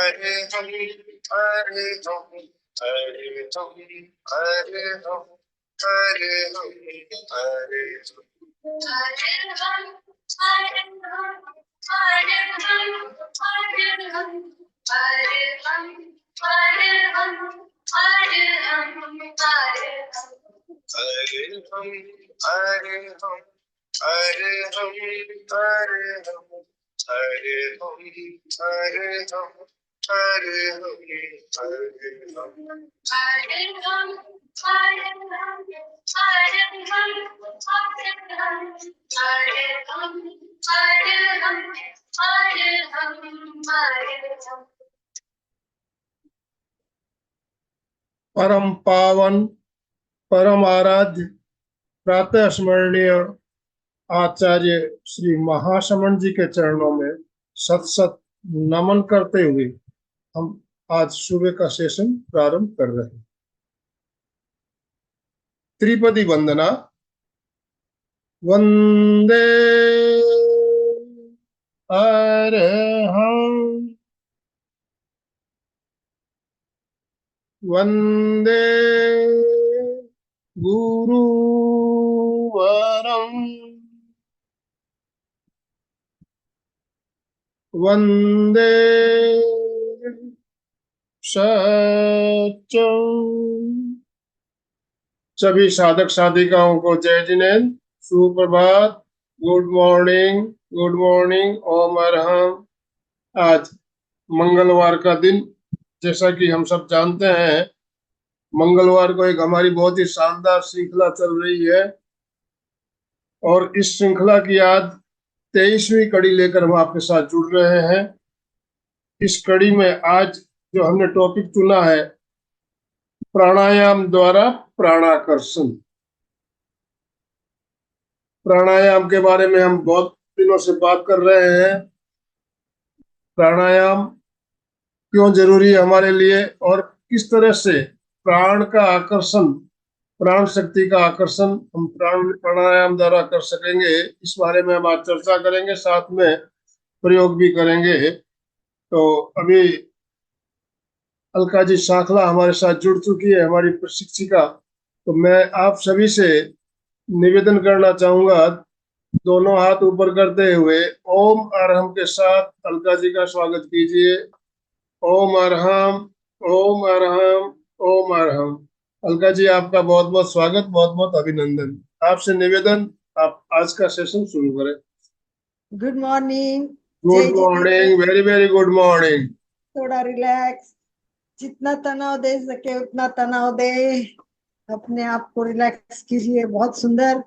हरे हम हरे हम हरे हम हरे हम हरे हम हरे हम परम पावन परम आराध्य प्रातः स्मरणीय आचार्य श्री महाश्रमण जी के चरणों में सत सत नमन करते हुए हम आज सुबह का सेशन प्रारंभ कर रहे हैं। त्रिपदी वंदना। वंदे अरहं वंदे गुरुवरं वंदे सत्यं। सभी साधक साधिकाओं को जय जिनेन्द्र, सुप्रभात, गुड मॉर्निंग, गुड मॉर्निंग, ओम अरहम। आज मंगलवार का दिन, जैसा कि हम सब जानते हैं, मंगलवार को एक हमारी बहुत ही शानदार श्रृंखला चल रही है और इस श्रृंखला की आज 23वीं कड़ी लेकर हम आपके साथ जुड़ रहे हैं। इस कड़ी में आज जो हमने टॉपिक चुना है, प्राणायाम द्वारा प्राणाकर्षण। प्राणायाम के बारे में हम बहुत दिनों से बात कर रहे हैं। प्राणायाम क्यों जरूरी है हमारे लिए और किस तरह से प्राण का आकर्षण, प्राण शक्ति का आकर्षण हम प्राणायाम द्वारा कर सकेंगे, इस बारे में हम आज चर्चा करेंगे, साथ में प्रयोग भी करेंगे। तो अभी अलका जी शाखला हमारे साथ जुड़ चुकी है, हमारी प्रशिक्षिका। तो मैं आप सभी से निवेदन करना चाहूंगा, दोनों हाथ ऊपर करते हुए ओम अरहम के साथ अलका जी का स्वागत कीजिए। ओम अरहम, ओम अरहम, ओम अरहम। अलका जी, आपका बहुत बहुत स्वागत, बहुत बहुत अभिनंदन। आपसे निवेदन, आप आज का सेशन शुरू करें। Good morning. Good morning, very very good morning. थोड़ा रिलैक्स, जितना तनाव दे सके उतना तनाव दे, अपने आप को रिलैक्स कीजिए। बहुत सुंदर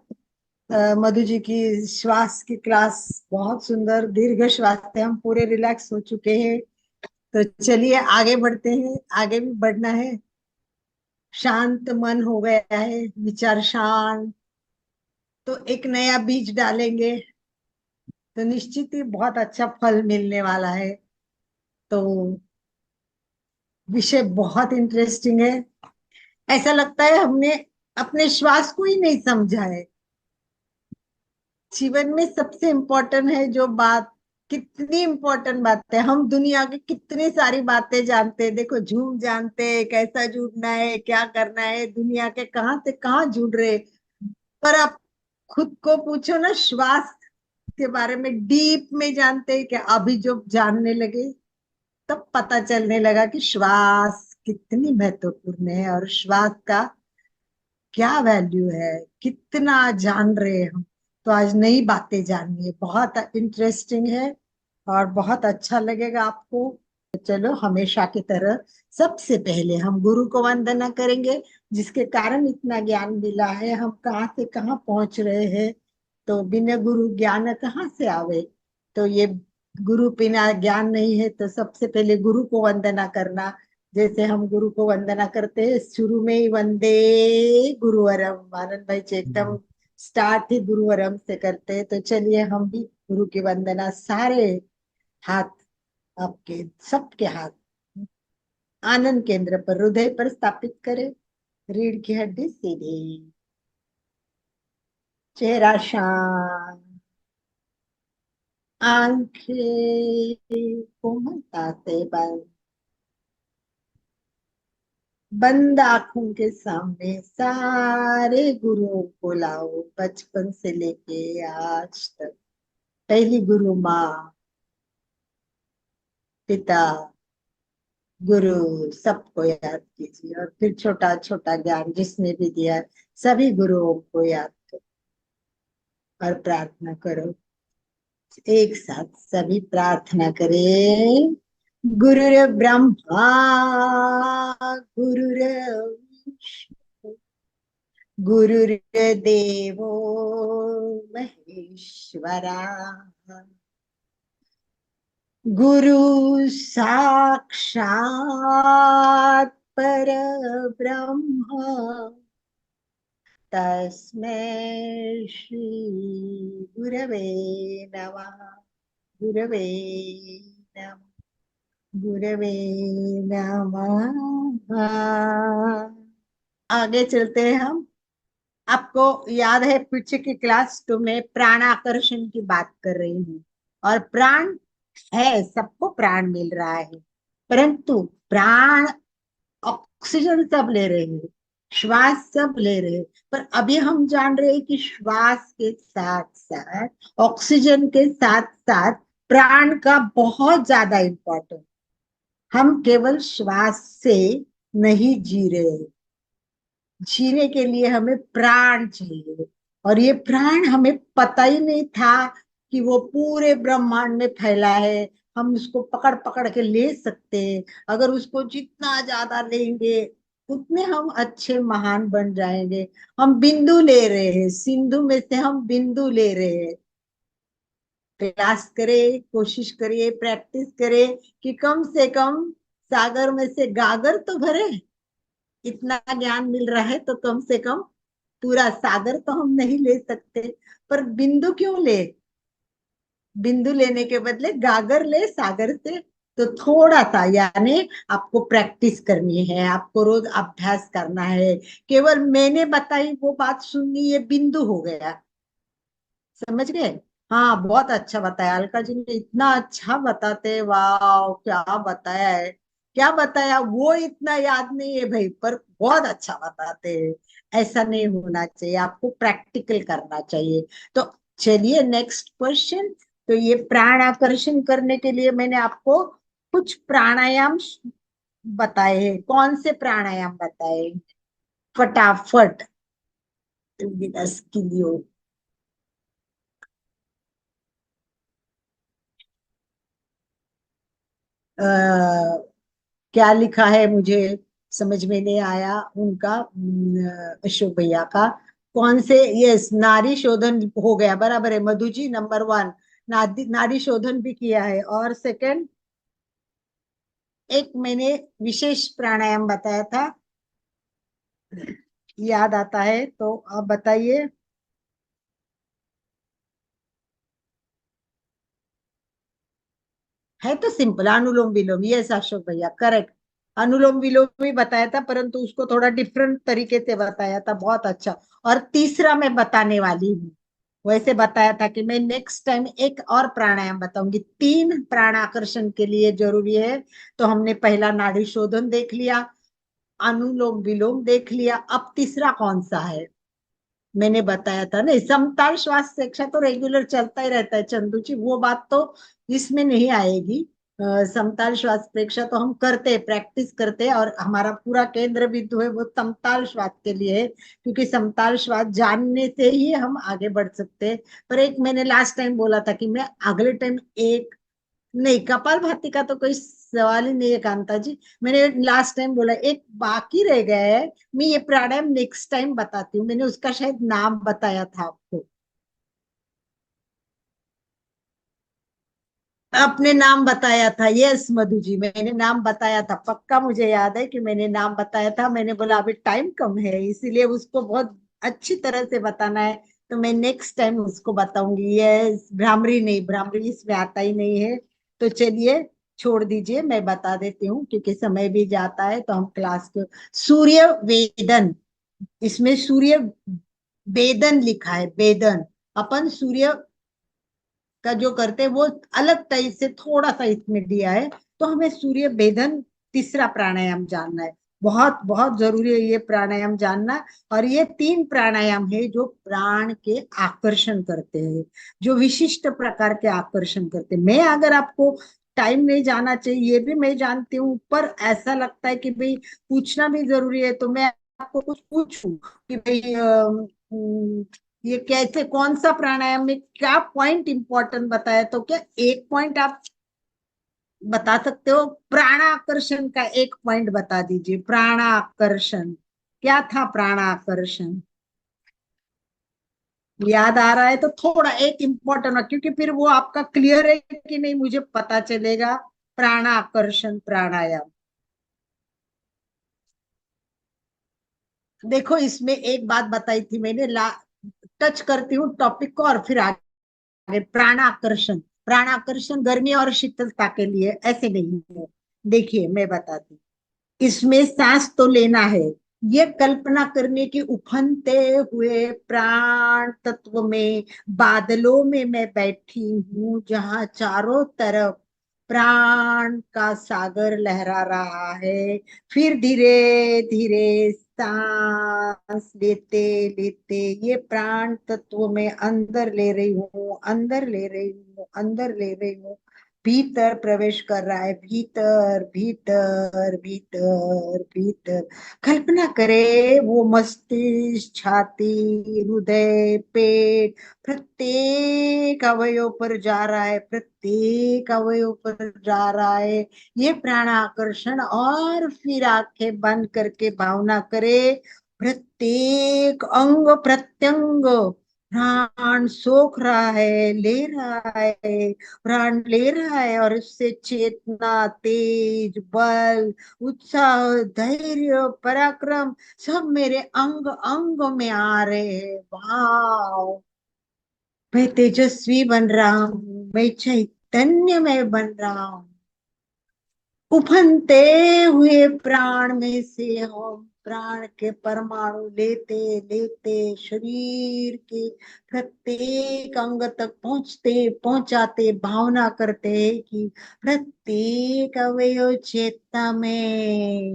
मधु जी की श्वास की क्लास, बहुत सुंदर दीर्घ श्वास थे, हम पूरे रिलैक्स हो चुके हैं। तो चलिए आगे बढ़ते हैं, आगे भी बढ़ना है। शांत मन हो गया है, विचार शांत, तो एक नया बीज डालेंगे तो निश्चित ही बहुत अच्छा फल मिलने वाला है। तो विषय बहुत इंटरेस्टिंग है। ऐसा लगता है हमने अपने श्वास को ही नहीं समझा है। जीवन में सबसे इम्पोर्टेंट है जो बात, कितनी इम्पोर्टेंट बात है। हम दुनिया की कितनी सारी बातें जानते हैं, देखो झूम जानते हैं, कैसा जुड़ना है, क्या करना है, दुनिया के कहाँ से कहाँ जुड़ रहे। पर आप खुद को पूछो ना, श्वास के बारे में डीप में जानते हैं कि अभी जो जानने लगे तब पता चलने लगा कि श्वास कितनी महत्वपूर्ण है और श्वास का क्या वैल्यू है, कितना जान रहे हैं हम। तो आज नई बातें जानिए, बहुत इंटरेस्टिंग है और बहुत अच्छा लगेगा आपको। तो चलो हमेशा की तरह सबसे पहले हम गुरु को वंदना करेंगे, जिसके कारण इतना ज्ञान मिला है, हम कहाँ से कहाँ पहुंच रहे हैं। तो बिना गुरु ज्ञान कहाँ से आवे। तो ये गुरु बिना ज्ञान नहीं है। तो सबसे पहले गुरु को वंदना करना, जैसे हम गुरु को वंदना करते हैं शुरू में ही, वंदे गुरुवरम। आनंद भाई जी एकदम स्टार्ट ही गुरुवरम से करते हैं। तो चलिए हम भी गुरु की वंदना, सारे हाथ आपके, सबके हाथ आनंद केंद्र पर, हृदय पर स्थापित करें। रीढ़ की हड्डी सीधी, चेहरा शांत, आंखें कोमलता से बंद, बंद आंखों के सामने सारे गुरुओं को लाओ, बचपन से लेके आज तक। पहली गुरु माँ, पिता, गुरु, सबको याद कीजिए। और फिर छोटा छोटा ज्ञान जिसने भी दिया है, सभी गुरुओं को याद करो और प्रार्थना करो। एक साथ सभी प्रार्थना करें। गुरुर् ब्रह्मा गुरुर्विष्णु गुरुर्देवो महेश्वरा, गुरु साक्षात् परब्रह्म, तस्मै श्री गुरवे नमः। गुरवे नमः। गुरवे नमः। आगे चलते हैं हम। आपको याद है पीछे की क्लास तो मैं प्राणाकर्षण की बात कर रही हूँ। और प्राण है, सबको प्राण मिल रहा है, परंतु प्राण ऑक्सीजन सब ले रहे हैं, श्वास सब ले रहे हैं। पर अभी हम जान रहे हैं कि श्वास के साथ साथ, ऑक्सीजन के साथ साथ प्राण का बहुत ज्यादा इम्पोर्टेंट। हम केवल श्वास से नहीं जी रहे, जीने के लिए हमें प्राण चाहिए। और ये प्राण हमें पता ही नहीं था कि वो पूरे ब्रह्मांड में फैला है। हम उसको पकड़ पकड़ के ले सकते हैं। अगर उसको जितना ज्यादा लेंगे उतने हम अच्छे महान बन जाएंगे। हम बिंदु ले रहे हैं, सिंधु में से हम बिंदु ले रहे हैं। प्रयास करें, कोशिश करिए, प्रैक्टिस करें कि कम से कम सागर में से गागर तो भरे। इतना ज्ञान मिल रहा है तो कम से कम पूरा सागर तो हम नहीं ले सकते, पर बिंदु क्यों ले? बिंदु लेने के बदले गागर ले सागर से। तो थोड़ा सा, यानी आपको प्रैक्टिस करनी है, आपको रोज अभ्यास करना है। केवल मैंने बताई वो बात सुननी, ये बिंदु हो गया। समझ गए? हाँ, बहुत अच्छा बताया अलका जी ने, इतना अच्छा बताते, वाह क्या बताया है। क्या बताया वो इतना याद नहीं है भाई, पर बहुत अच्छा बताते हैं। ऐसा नहीं होना चाहिए, आपको प्रैक्टिकल करना चाहिए। तो चलिए नेक्स्ट क्वेश्चन। तो ये प्राण आकर्षण करने के लिए मैंने आपको कुछ प्राणायाम बताए हैं। कौन से प्राणायाम बताए? फटाफट दस किलो। क्या लिखा है मुझे समझ में नहीं आया उनका, अशोक भैया का। कौन से? यस, नारी शोधन हो गया, बराबर है मधु जी। नंबर 1 नारी शोधन भी किया है। और सेकंड, एक मैंने विशेष प्राणायाम बताया था, याद आता है तो आप बताइए। है तो सिंपल, अनुलोम विलोम। यस अशोक भैया, करेक्ट। अनुलोम विलोम ही बताया था, परंतु उसको थोड़ा डिफरेंट तरीके से बताया था, बहुत अच्छा। और तीसरा मैं बताने वाली हूँ, वैसे बताया था कि मैं नेक्स्ट टाइम एक और प्राणायाम बताऊंगी। 3 प्राणाकर्षण के लिए जरूरी है। तो हमने पहला नाड़ी शोधन देख लिया, अनुलोम विलोम देख लिया, अब तीसरा कौन सा है मैंने बताया था नहीं, समताल श्वास शिक्षा तो रेगुलर चलता ही रहता है चंदू जी, वो बात तो इसमें नहीं आएगी। समताल श्वास प्रेक्षा तो हम करते हैं, प्रैक्टिस करते हैं, और हमारा पूरा केंद्र बिंदु है वो समताल श्वास के लिए है, क्योंकि समताल श्वास जानने से ही हम आगे बढ़ सकते हैं। पर एक मैंने लास्ट टाइम बोला था कि मैं अगले टाइम एक, नहीं कपालभाति का तो कोई सवाल ही नहीं है कांता जी। मैंने लास्ट टाइम बोला एक बाकी रह गया है, मैं ये प्राणायाम नेक्स्ट टाइम बताती हूँ। मैंने उसका शायद नाम बताया था आपको, आपने नाम बताया था। यस मधु जी, मैंने नाम बताया था, पक्का मुझे याद है कि मैंने नाम बताया था। मैंने बोला अभी टाइम कम है, इसीलिए उसको बहुत अच्छी तरह से बताना है, तो मैं नेक्स्ट टाइम उसको बताऊंगी। यस, भ्रामरी नहीं, भ्रामरी इसमें आता ही नहीं है। तो चलिए छोड़ दीजिए, मैं बता देती हूँ क्योंकि समय भी जाता है। तो हम क्लास के सूर्य वेदन, इसमें सूर्य वेदन लिखा है, वेदन। अपन सूर्य का जो करते हैं वो अलग टाइप से थोड़ा सा इसमें दिया है। तो हमें सूर्य भेदन तीसरा प्राणायाम जानना है। बहुत बहुत जरूरी है ये प्राणायाम जानना। और ये 3 प्राणायाम है जो प्राण के आकर्षण करते हैं, जो विशिष्ट प्रकार के आकर्षण करते हैं। मैं अगर आपको टाइम नहीं जाना चाहिए ये भी मैं जानती हूँ, पर ऐसा लगता है कि भाई पूछना भी जरूरी है, तो मैं आपको कुछ पूछूं कि भाई ये कैसे, कौन सा प्राणायाम में क्या पॉइंट इंपॉर्टेंट बताया, तो क्या एक पॉइंट आप बता सकते हो? प्राणाकर्षण का एक पॉइंट बता दीजिए। प्राणाकर्षण क्या था? प्राणाकर्षण याद आ रहा है तो थोड़ा एक इम्पोर्टेंट, क्योंकि फिर वो आपका क्लियर है कि नहीं मुझे पता चलेगा। प्राणाकर्षण प्राणायाम, देखो इसमें एक बात बताई थी मैंने, टच करती हूँ टॉपिक को और फिर आगे। प्राणाकर्षण, प्राणाकर्षण गर्मी और शीतलता के लिए ऐसे नहीं है। देखिए मैं बताती हूँ, इसमें सांस तो लेना है। ये कल्पना करने की उफनते हुए प्राण तत्व में, बादलों में मैं बैठी हूँ जहां चारों तरफ प्राण का सागर लहरा रहा है। फिर धीरे धीरे सांस लेते लेते ये प्राण तत्व में अंदर ले रही हूँ, अंदर ले रही हूँ, अंदर ले रही हूँ। भीतर प्रवेश कर रहा है, भीतर भीतर भीतर भीतर। कल्पना करे वो मस्तिष्क, छाती, हृदय, पेट, प्रत्येक अवयव पर जा रहा है, प्रत्येक अवयव पर जा रहा है ये प्राणाकर्षण। और फिर आंखें बंद करके भावना करे, प्रत्येक अंग प्रत्यंग प्राण सोख रहा है, ले रहा है, प्राण ले रहा है, और उससे चेतना, तेज, बल, उत्साह, धैर्य, पराक्रम सब मेरे अंग अंग में आ रहे हैं। वाह, मैं तेजस्वी बन रहा हूँ, मैं चैतन्य में बन रहा हूँ। उफनते हुए प्राण में से हम प्राण के परमाणु लेते लेते शरीर के प्रत्येक अंग तक पहुंचते पहुंचाते भावना करते हैं कि प्रत्येक अवयव चेतना में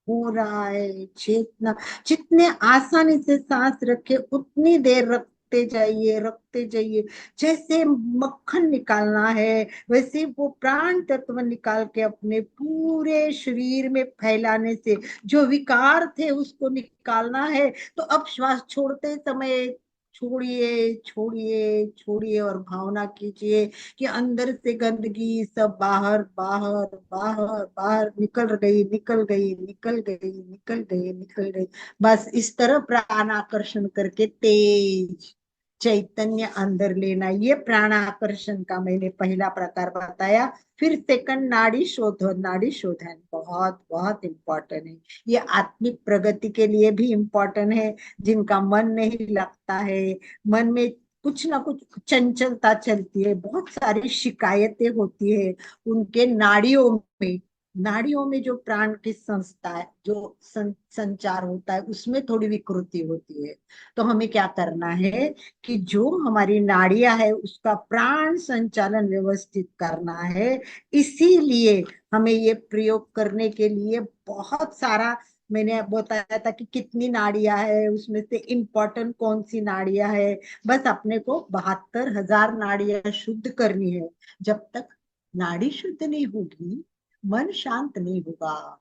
हो रहा है। चेतना, जितने आसानी से सांस रखे उतनी देर रखते जाइए, रखते जाइए। जैसे मक्खन निकालना है वैसे वो प्राण तत्व निकाल के अपने पूरे शरीर में फैलाने से जो विकार थे उसको निकालना है। तो अब श्वास छोड़ते समय छोड़िए छोड़िए छोड़िए और भावना कीजिए कि अंदर से गंदगी सब बाहर बाहर बाहर बाहर निकल गई, निकल गई, निकल गई, निकल गई, निकल गई। बस इस तरह प्राण आकर्षण करके तेज चैतन्य अंदर लेना, ये प्राणाकर्षण का मैंने पहला प्रकार बताया। फिर सेकंड नाड़ी शोधन, नाड़ी शोधन बहुत बहुत इंपॉर्टेंट है। ये आत्मिक प्रगति के लिए भी इम्पोर्टेंट है। जिनका मन नहीं लगता है, मन में कुछ ना कुछ चंचलता चलती है, बहुत सारी शिकायतें होती है उनके नाड़ियों में, नाड़ियों में जो प्राण की संस्था है, जो संचार होता है उसमें थोड़ी विकृति होती है। तो हमें क्या करना है कि जो हमारी नाड़ियां है उसका प्राण संचालन व्यवस्थित करना है। इसीलिए हमें ये प्रयोग करने के लिए बहुत सारा, मैंने बताया था कि कितनी नाड़ियां है, उसमें से इम्पोर्टेंट कौन सी नाड़ियां है। बस अपने को 72,000 नाड़ियां शुद्ध करनी है। जब तक नाड़ी शुद्ध नहीं होगी मन शांत नहीं होगा।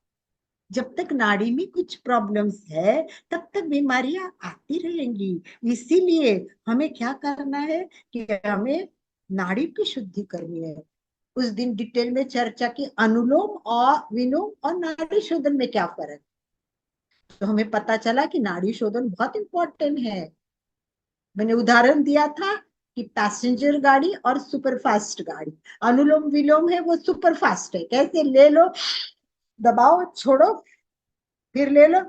जब तक नाड़ी में कुछ प्रॉब्लम्स है तब तक बीमारियां आती रहेंगी। इसीलिए हमें क्या करना है कि हमें नाड़ी की शुद्धि करनी है। उस दिन डिटेल में चर्चा की अनुलोम और विलोम और नाड़ी शोधन में क्या फर्क। तो हमें पता चला कि नाड़ी शोधन बहुत इंपॉर्टेंट है। मैंने उदाहरण दिया था कि पैसेंजर गाड़ी और सुपर फास्ट गाड़ी, अनुलोम विलोम है वो सुपर फास्ट है। कैसे? ले लो, दबाओ, छोड़ो, फिर ले लो,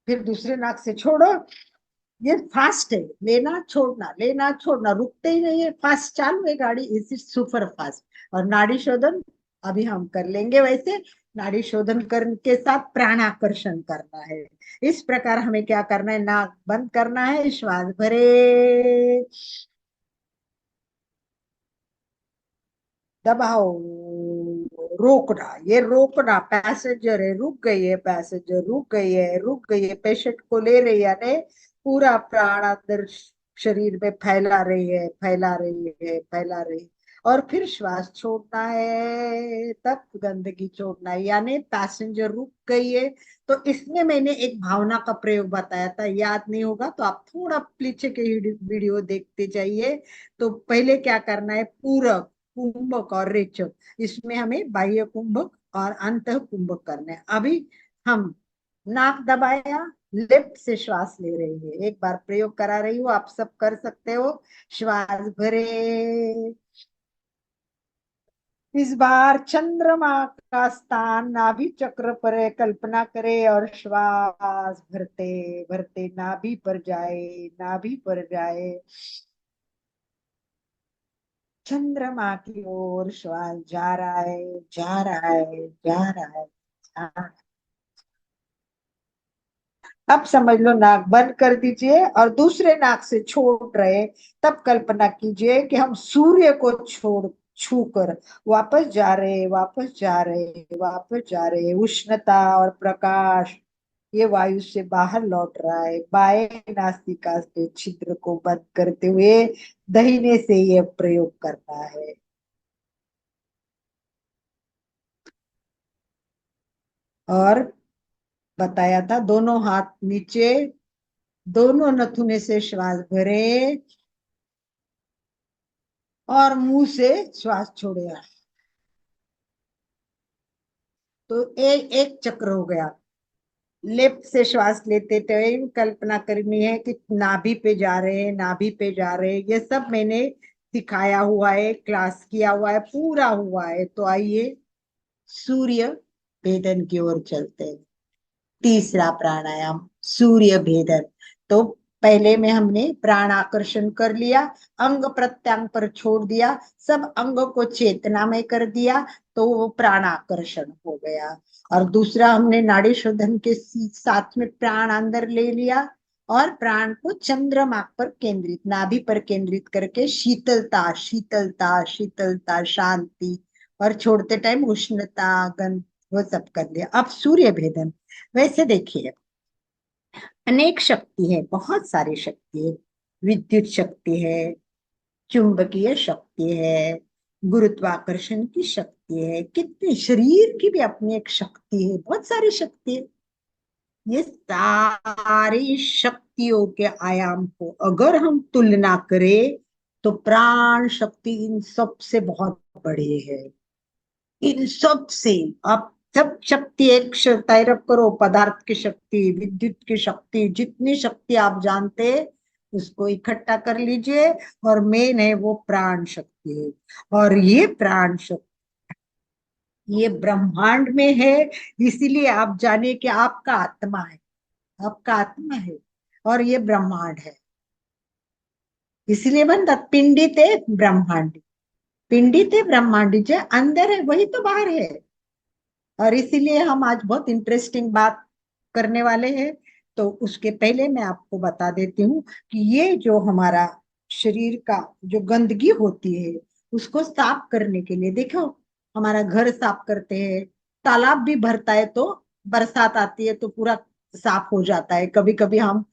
फिर दूसरे नाक से छोड़ो। ये फास्ट है, लेना छोड़ना, लेना छोड़ना, रुकते ही नहीं है, फास्ट चालू है गाड़ी, इज सुपर फास्ट। और नाड़ी शोधन अभी हम कर लेंगे वैसे। नाड़ी शोधन करने के साथ प्राणाकर्षण करना है। इस प्रकार हमें क्या करना है, नाक बंद करना है, श्वास भरे, दबाओ, रोकना, ये रोकना, पैसेंजर है, रुक गई है, पैसेंजर रुक गई है, रुक गई है, पेशेंट को ले रही है, यानी पूरा प्राण अंदर शरीर में फैला रही है, फैला रही है, फैला रही है। और फिर श्वास छोड़ना है, तब गंदगी छोड़ना है, यानी पैसेंजर रुक गई है। तो इसमें मैंने एक भावना का प्रयोग बताया था, याद नहीं होगा तो आप थोड़ा पीछे के वीडियो देखते जाइए। तो पहले क्या करना है, पूरक, कुंभक और रेचक, इसमें हमें बाह्य कुंभक और अंत कुंभक करना है। अभी हम नाक दबाया, लेफ्ट से श्वास ले रही है, एक बार प्रयोग करा रही हूँ, आप सब कर सकते हो। श्वास भरे, इस बार चंद्रमा का स्थान नाभि चक्र पर है, कल्पना करे, और श्वास भरते भरते नाभि पर जाए, नाभि पर जाए, चंद्रमा की ओर श्वास जा रहा है, जा रहा है, जा रहा है, जा रहा है। अब समझ लो, नाक बंद कर दीजिए और दूसरे नाक से छोड़ रहे। तब कल्पना कीजिए कि हम सूर्य को छोड़ छू कर वापस जा रहे, वापस जा रहे, वापस जा रहे। उष्णता और प्रकाश ये वायु से बाहर लौट रहा है। बाएं नासिका के छिद्र को बंद करते हुए दाहिने से ये प्रयोग करना है। और बताया था, दोनों हाथ नीचे, दोनों नथुने से श्वास भरे और मुंह से श्वास छोड़े। तो एक चक्र हो गया। लेफ्ट से श्वास लेते टाइम कल्पना करनी है कि नाभि पे जा रहे हैं, नाभि पे जा रहे हैं। ये सब मैंने सिखाया हुआ है, क्लास किया हुआ है, पूरा हुआ है। तो आइए सूर्य भेदन की ओर चलते हैं। तीसरा प्राणायाम सूर्य भेदन। तो पहले में हमने प्राण आकर्षण कर लिया, अंग प्रत्यंग पर छोड़ दिया, सब अंग को चेतना में कर दिया, तो वो प्राण आकर्षण हो गया। और दूसरा हमने नाड़ी शोधन के साथ में प्राण अंदर ले लिया और प्राण को चंद्रमा पर केंद्रित, नाभि पर केंद्रित करके शीतलता, शीतलता, शीतलता, शांति, और छोड़ते टाइम उष्णता, गंध, वो सब कर लिया। अब सूर्य भेदन। वैसे देखिए, अनेक शक्ति है, बहुत सारी शक्ति है। विद्युत शक्ति है, चुंबकीय शक्ति है, गुरुत्वाकर्षण की शक्ति है, कितनी, शरीर की भी अपनी एक शक्ति है, बहुत सारी शक्ति है। ये सारी शक्तियों के आयाम को अगर हम तुलना करें तो प्राण शक्ति इन सब से बहुत बड़े है। इन सब से आप सब शक्ति एक तैरप करो, पदार्थ की शक्ति, विद्युत की शक्ति, जितनी शक्ति आप जानते हैं उसको इकट्ठा कर लीजिए, और मेन है वो प्राण शक्ति है। और ये प्राण शक्ति ये ब्रह्मांड में है, इसीलिए आप जाने कि आपका आत्मा है, आपका आत्मा है और ये ब्रह्मांड है। इसलिए बनता पिंडित है ब्रह्मांडी, पिंडित है ब्रह्मांडी, जो अंदर है वही तो बाहर है। और इसीलिए हम आज बहुत इंटरेस्टिंग बात करने वाले हैं। तो उसके पहले मैं आपको बता देती हूँ कि ये जो हमारा शरीर का जो गंदगी होती है उसको साफ करने के लिए, देखो हमारा घर साफ करते हैं, तालाब भी भरता है तो बरसात आती है तो पूरा साफ हो जाता है। कभी कभी हम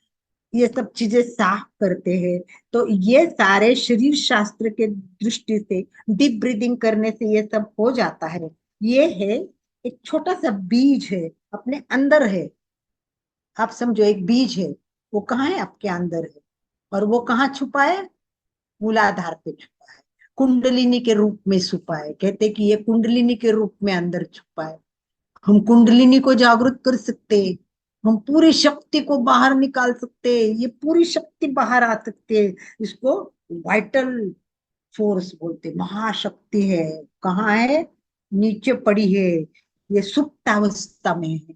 ये सब चीजें साफ करते हैं। तो ये सारे शरीर शास्त्र के दृष्टि से डीप ब्रीदिंग करने से ये सब हो जाता है। ये है एक छोटा सा बीज है, अपने अंदर है। आप समझो एक बीज है, वो कहाँ है, आपके अंदर है। और वो कहाँ छुपा है, मूलाधार पे छुपा है, कुंडलिनी के रूप में छुपा है। कहते कि ये कुंडलिनी के रूप में अंदर छुपा है। हम कुंडलिनी को जागृत कर सकते हैं, हम पूरी शक्ति को बाहर निकाल सकते हैं, ये पूरी शक्ति बाहर आ सकती है। इसको वाइटल फोर्स बोलते, महाशक्ति है। कहाँ है, नीचे पड़ी है, ये सुप्तावस्था में है।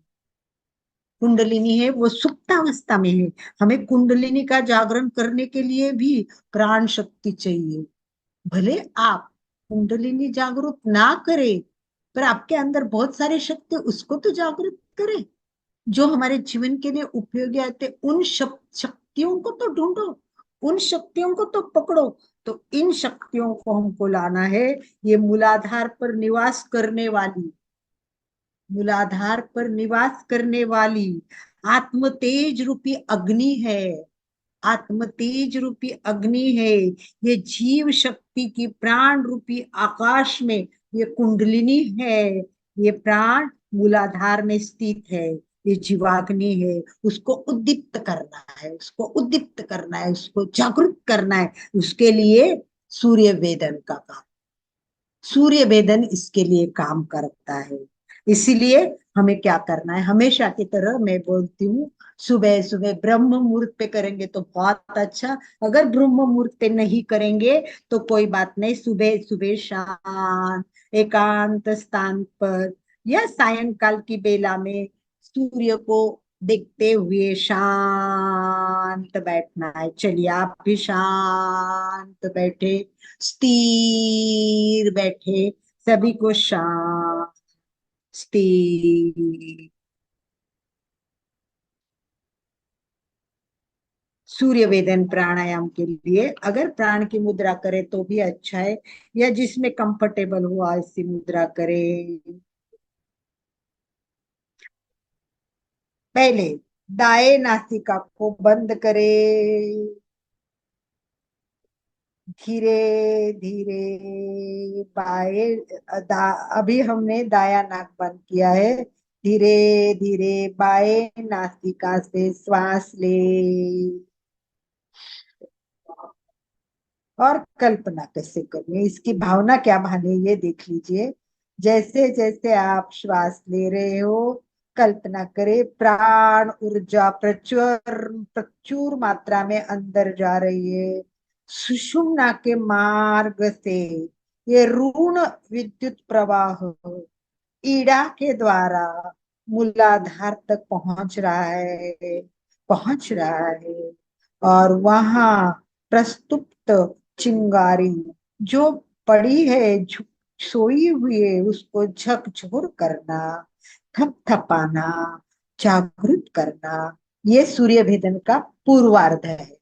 कुंडलिनी है वो सुप्तावस्था में है। हमें कुंडलिनी का जागरण करने के लिए भी प्राण शक्ति चाहिए। भले आप कुंडलिनी जागरूक ना करें, पर आपके अंदर बहुत सारी शक्ति, उसको तो जागृत करें। जो हमारे जीवन के लिए उपयोगी आते उन शक्तियों को तो ढूंढो, उन शक्तियों को तो पकड़ो। तो इन शक्तियों को हमको लाना है। ये मूलाधार पर निवास करने वाली, मूलाधार पर निवास करने वाली आत्म तेज रूपी अग्नि है, आत्म तेज रूपी अग्नि है। ये जीव शक्ति की प्राण रूपी आकाश में ये कुंडलिनी है। ये प्राण मूलाधार में स्थित है, ये जीवाग्नि है। उसको उद्दीप्त करना है, उसको उद्दीप्त करना है, उसको जागृत करना है। उसके लिए सूर्य वेदन का काम, सूर्य वेदन इसके लिए काम करता है। इसीलिए हमें क्या करना है, हमेशा की तरह मैं बोलती हूँ, सुबह सुबह ब्रह्म मुहूर्त पे करेंगे तो बहुत अच्छा। अगर ब्रह्म मुहूर्त पे नहीं करेंगे तो कोई बात नहीं, सुबह सुबह शांत एकांत स्थान पर या सायंकाल की बेला में सूर्य को देखते हुए शांत बैठना है। चलिए आप भी शांत बैठे, स्थिर बैठे, सभी को शांत स्थिर। सूर्य वेदन प्राणायाम के लिए अगर प्राण की मुद्रा करे तो भी अच्छा है, या जिसमें कंफर्टेबल हुआ ऐसी मुद्रा करे। पहले दाएं नासिका को बंद करे, धीरे धीरे अभी हमने दाया नाक बंद किया है। धीरे धीरे बाएं नासिका से श्वास ले और कल्पना कैसे करनी है, इसकी भावना क्या भानी है ये देख लीजिए। जैसे जैसे आप श्वास ले रहे हो, कल्पना करें प्राण ऊर्जा प्रचुर प्रचुर मात्रा में अंदर जा रही है। सुषुम्ना के मार्ग से ये ऋण विद्युत प्रवाह ईड़ा के द्वारा मूलाधार तक पहुंच रहा है, पहुंच रहा है। और वहां प्रस्तुत चिंगारी जो पड़ी है, सोई हुई है, उसको झकझोर करना, थपथपाना, जागृत करना। ये सूर्य भेदन का पूर्वार्ध है।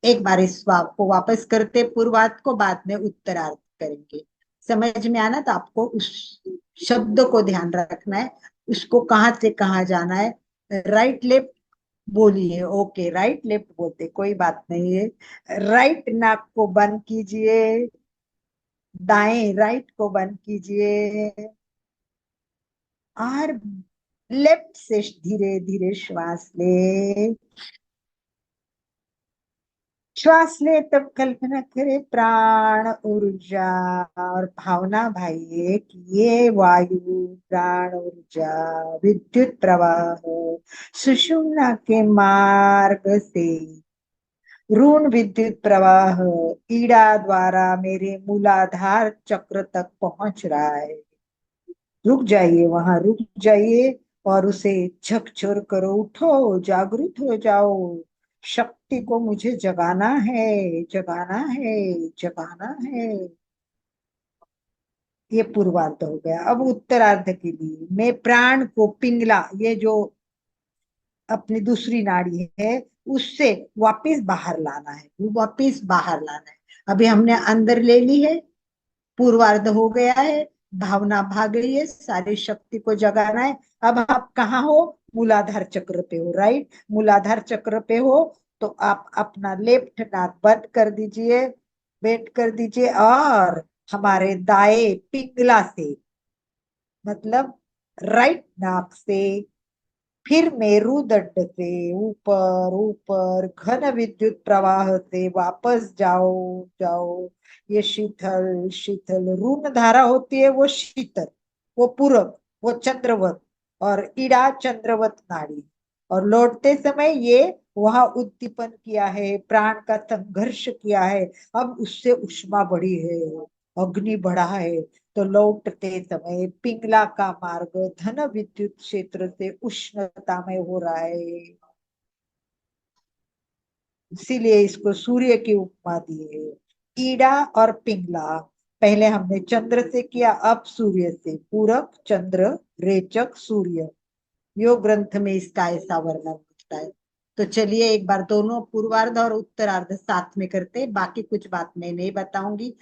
एक बार इस को वापस करते पूर्वार्ध को, बाद में उत्तरार्ध करेंगे। समझ में आना तो आपको उस शब्द को ध्यान रखना है, उसको कहाँ से कहाँ जाना है। राइट लेफ्ट बोलिए, ओके राइट लेफ्ट बोलते कोई बात नहीं है। राइट नाक को बंद कीजिए, दाएं राइट को बंद कीजिए और लेफ्ट से धीरे धीरे श्वास ले। श्वास ले तब कल्पना करे प्राण ऊर्जा और भावना भाइये कि ये वायु प्राण ऊर्जा विद्युत प्रवाह सुषुम्ना के मार्ग से ऋण विद्युत प्रवाह ईड़ा द्वारा मेरे मूलाधार चक्र तक पहुंच रहा है। रुक जाइए, वहां रुक जाइए और उसे झकझोर करो, उठो जागृत हो जाओ। शक्ति को मुझे जगाना है, जगाना है, जगाना है। ये पूर्वार्ध हो गया। अब उत्तरार्ध के लिए मैं प्राण को पिंगला, ये जो अपनी दूसरी नाड़ी है, उससे वापिस बाहर लाना है, वापिस बाहर लाना है। अभी हमने अंदर ले ली है, पूर्वार्ध हो गया है, भावना भाग गई है, सारी शक्ति को जगाना है। अब आप कहाँ हो, मूलाधार चक्र पे हो, राइट। मूलाधार चक्र पे हो तो आप अपना लेफ्ट नाक बंद कर दीजिए, बेट कर दीजिए और हमारे दाएं पिंगला से, मतलब राइट नाक से फिर मेरुदंड से ऊपर ऊपर घन विद्युत प्रवाह से वापस जाओ, जाओ। ये शीतल शीतल ऋण धारा होती है, वो शीतल, वो पूरब, वो चंद्रवत और ईड़ा चंद्रवत नाड़ी। और लौटते समय ये वहां उद्दीपन किया है, प्राण का संघर्ष किया है, अब उससे उष्मा बढ़ी है, अग्नि बढ़ा है। तो लौटते समय पिंगला का मार्ग धन विद्युत क्षेत्र से उष्णता में हो रहा है, इसीलिए इसको सूर्य की उपमा दी है। ईड़ा और पिंगला पहले हमने चंद्र से किया, अब सूर्य से। पूरक चंद्र, रेचक सूर्य, योग ग्रंथ में इसका ऐसा वर्णन होता है। तो चलिए एक बार दोनों पूर्वार्ध और उत्तरार्ध साथ में करते, बाकी कुछ बात मैं नहीं बताऊंगी।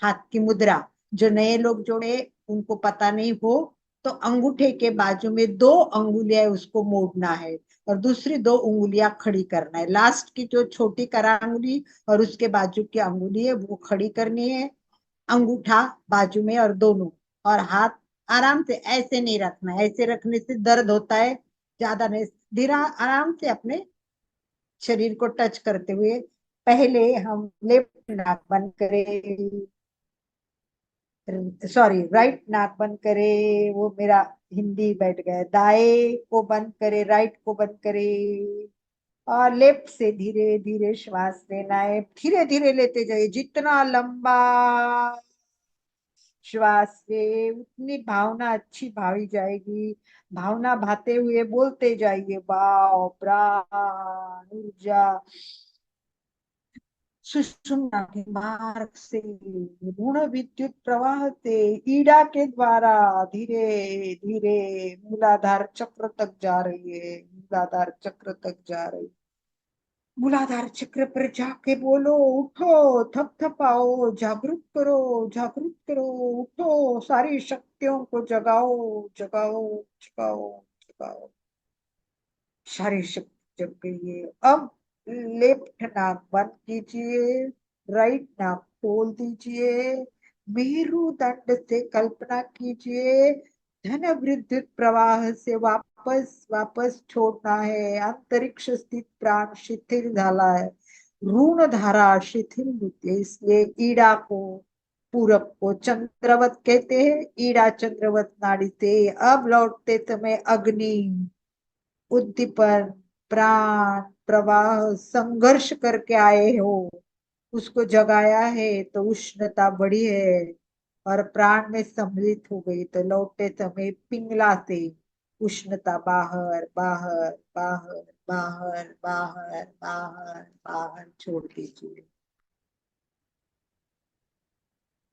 हाथ की मुद्रा जो नए लोग जोड़े उनको पता नहीं हो तो अंगूठे के बाजू में 2 अंगुलियां उसको मोड़ना है और दूसरी 2 उंगलियां खड़ी करना है। लास्ट की जो छोटी करांगुली और उसके बाजू की अंगुली है वो खड़ी करनी है, अंगूठा बाजू में और दोनों, और हाथ आराम से ऐसे नहीं रखना है, ऐसे रखने से दर्द होता है, ज्यादा नहीं, धीरा आराम से अपने शरीर को टच करते हुए। पहले हम लेफ्ट नाक बंद करें, सॉरी राइट नाक बंद करे, वो मेरा हिंदी बैठ गया, दाएं को बंद करे, राइट को बंद करे, और लेफ्ट से धीरे धीरे श्वास लेना है। धीरे धीरे लेते जाइए, जितना लंबा श्वास ले उतनी भावना अच्छी भावी जाएगी। भावना भाते हुए बोलते जाइए, वाव प्राण ऊर्जा सुषुम्ना के मार्ग से ऋण विद्युत प्रवाह से ईड़ा के द्वारा धीरे धीरे मूलाधार चक्र तक जा रही है, मूलाधार चक्र तक जा रही है। मूलाधार चक्र पर जाके बोलो, उठो, थपथपाओ, जागृत करो, उठो, सारी शक्तियों को जगाओ, जगाओ, जगाओ, जगाओ। सारी शक्ति जग गई है। अब लेफ्ट नाक बंद कीजिए, राइट नाक खोल दीजिए, मेरुदंड से कल्पना कीजिए, धन विद्युत प्रवाह से वापस वापस छोड़ना है। अंतरिक्ष स्थित प्राण शिथिल झाला है, ऋण धारा शिथिल होती है, इसलिए ईड़ा को पूरब को चंद्रवत कहते हैं, ईड़ा चंद्रवत नाड़ी से। अब लौटते समय अग्नि, उद्दीपन, प्राण प्रवाह संघर्ष करके आए हो, उसको जगाया है तो उष्णता बढ़ी है और प्राण में सम्मिलित हो गई, तो लौटते समय पिंगला से उष्णता बाहर बाहर बाहर बाहर बाहर बाहर बाहर छोड़ दीजिए।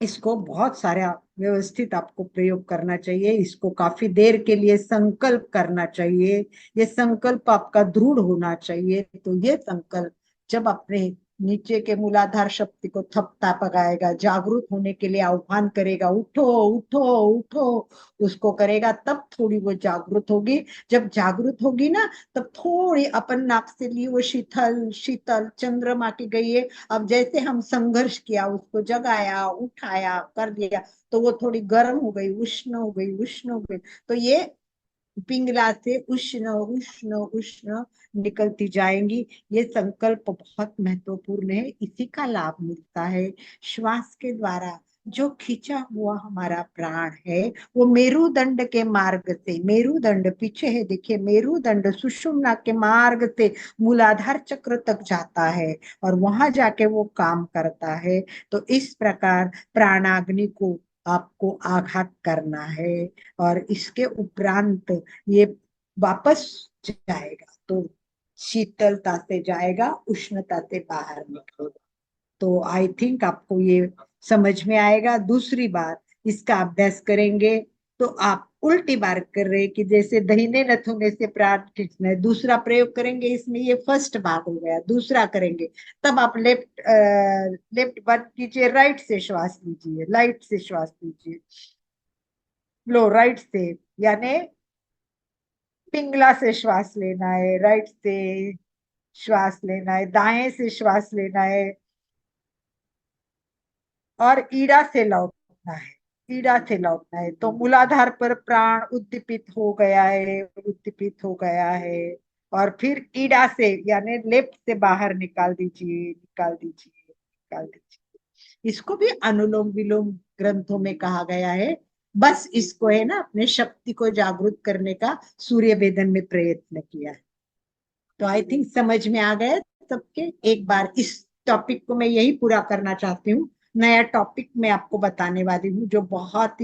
इसको बहुत सारा व्यवस्थित आपको प्रयोग करना चाहिए, इसको काफी देर के लिए संकल्प करना चाहिए, ये संकल्प आपका दृढ़ होना चाहिए। तो ये संकल्प जब अपने नीचे के मूलाधार शक्ति को थपथा पकाएगा, जागरूक होने के लिए आह्वान करेगा, उठो उठो उठो, उसको करेगा, तब थोड़ी वो जागरूक होगी। जब जागरूक होगी ना, तब थोड़ी अपन नाक से ली वो शीतल शीतल चंद्रमा की गई है। अब जैसे हम संघर्ष किया, उसको जगाया, उठाया, कर दिया, तो वो थोड़ी गर्म हो गई, उष्ण हो गई, उष्ण हो गई। तो ये पिंगला से उष्ण उष्ण उष्ण निकलती जाएंगी। ये संकल्प बहुत महत्वपूर्ण है, इसी का लाभ मिलता है श्वास के द्वारा। जो खींचा हुआ हमारा प्राण है वो मेरुदंड के मार्ग से, मेरुदंड पीछे है देखिए, मेरुदंड सुषुम्ना के मार्ग से मूलाधार चक्र तक जाता है और वहां जाके वो काम करता है। तो इस प्रकार प्राणाग्नि को आपको आघात करना है और इसके उपरांत ये वापस जाएगा, तो शीतलता से जाएगा, उष्णता से बाहर निकलेगा। तो आई थिंक आपको ये समझ में आएगा। दूसरी बार इसका अभ्यास करेंगे तो आप उल्टी बार कर रहे कि जैसे दाहिने नथुने से प्राण खींचना है, दूसरा प्रयोग करेंगे इसमें, ये फर्स्ट भाग हो गया। दूसरा करेंगे तब आप लेफ्ट बंद कीजिए, राइट से श्वास लीजिए, राइट से श्वास लीजिए, लो राइट से, यानी पिंगला से श्वास लेना है, राइट से श्वास लेना है, दाएं से श्वास लेना है और ईड़ा से लौटना है, ईड़ा से लौटना है। तो मूलाधार पर प्राण उद्दीपित हो गया है, उद्दीपित हो गया है, और फिर ईड़ा से यानी लेफ्ट से बाहर निकाल दीजिए, निकाल दीजिए, निकाल दीजिए। इसको भी अनुलोम विलोम ग्रंथों में कहा गया है। बस इसको है ना अपने शक्ति को जागृत करने का सूर्य वेदन में प्रयत्न किया है। तो आई थिंक समझ में आ गए सबके। एक बार इस टॉपिक को मैं यही पूरा करना चाहती हूँ। नया टॉपिक मैं आपको बताने वाली हूँ जो बहुत